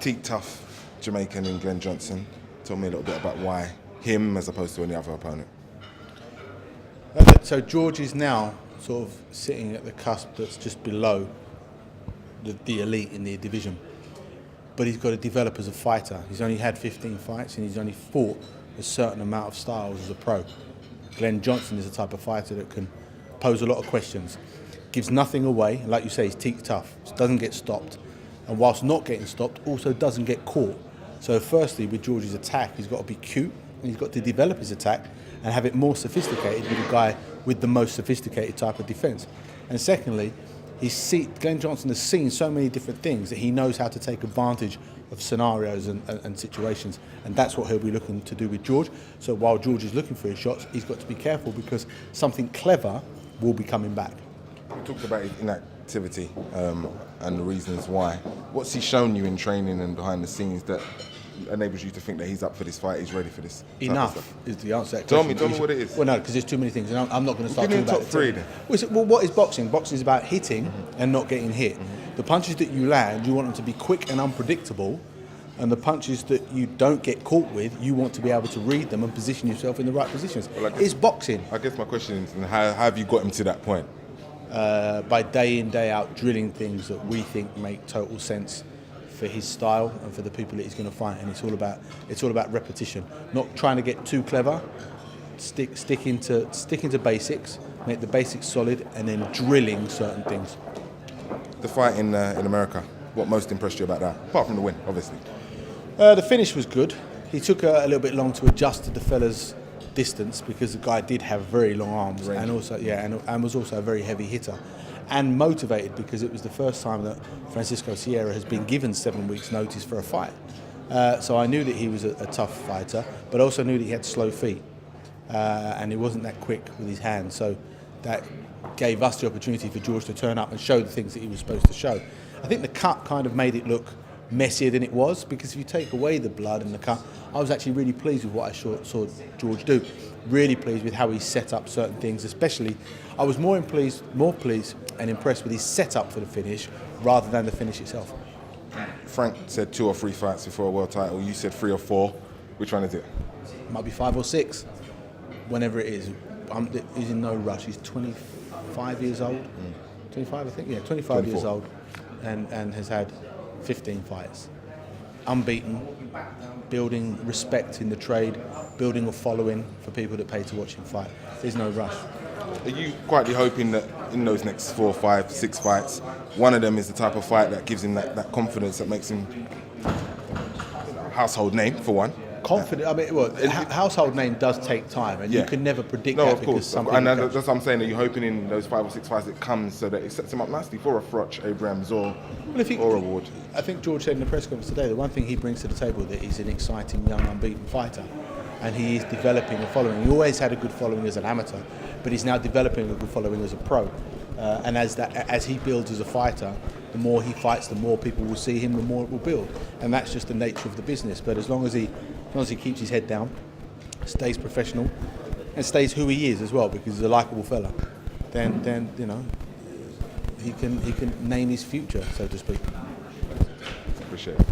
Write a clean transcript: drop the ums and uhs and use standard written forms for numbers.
teak tough Jamaican in Glen Johnson. Tell me a little bit about why him as opposed to any other opponent. So George is now sort of sitting at the cusp that's just below the elite in the division. But he's got to develop as a fighter. He's only had 15 fights and he's only fought a certain amount of styles as a pro. Glen Johnson is the type of fighter that can pose a lot of questions. Gives nothing away, and like you say, he's teak tough, doesn't get stopped. And whilst not getting stopped, also doesn't get caught. So firstly, with George's attack, he's got to be cute, and he's got to develop his attack and have it more sophisticated with a guy with the most sophisticated type of defence. And secondly, Glen Johnson has seen so many different things that he knows how to take advantage of scenarios and situations, and that's what he'll be looking to do with George. So while George is looking for his shots, he's got to be careful because something clever will be coming back. We talked about his inactivity and the reasons why. What's he shown you in training and behind the scenes that enables you to think that he's up for this fight, he's ready for this? Enough is the answer. Tell me what it is. Well, no, because there's too many things, and I'm not going to start talking about top three then. Well, what is boxing? Boxing is about hitting and not getting hit. The punches that you land, you want them to be quick and unpredictable, and the punches that you don't get caught with, you want to be able to read them and position yourself in the right positions. Well, it's boxing. I guess my question is, how have you got him to that point? By day in, day out, drilling things that we think make total sense for his style and for the people that he's going to fight, and it's all about repetition. Not trying to get too clever. Sticking to basics, make the basics solid, and then drilling certain things. The fight in America, what most impressed you about that? Apart from the win, obviously. The finish was good. He took a little bit long to adjust to the fella's distance because the guy did have very long arms and also and was also a very heavy hitter, and motivated because it was the first time that Francisco Sierra has been given 7 weeks' notice for a fight. So I knew that he was a tough fighter, but also knew that he had slow feet and he wasn't that quick with his hands. So that gave us the opportunity for George to turn up and show the things that he was supposed to show. I think the cut kind of made it look messier than it was, because if you take away the blood and the cut, I was actually really pleased with what I saw George do. Really pleased with how he set up certain things, especially I was more pleased and impressed with his setup for the finish rather than the finish itself. Frank said 2 or 3 fights before a world title. You said 3 or 4. Which one is it? Might be 5 or 6, whenever it is. He's in no rush. He's 25 years old. 25, I think. Yeah, 25 24. Years old, and has had 15 fights. Unbeaten, building respect in the trade, building a following for people that pay to watch him fight. There's no rush. Are you quietly hoping that in those next 4, 5, 6 fights, one of them is the type of fight that gives him that confidence that makes him a household name, for one? Confident. I mean, well, household name does take time, and you can never predict that. Of course. And that's what I'm saying. Are you hoping in those 5 or 6 fights it comes so that it sets him up nicely for a Froch, Abrams, or a Ward? I think George said in the press conference today, the one thing he brings to the table that he's an exciting young unbeaten fighter, and he is developing a following. He always had a good following as an amateur, but he's now developing a good following as a pro. And as he builds as a fighter, the more he fights, the more people will see him, the more it will build. And that's just the nature of the business. But as long as he keeps his head down, stays professional, and stays who he is as well, because he's a likeable fella, then you know he can name his future, so to speak. Appreciate it.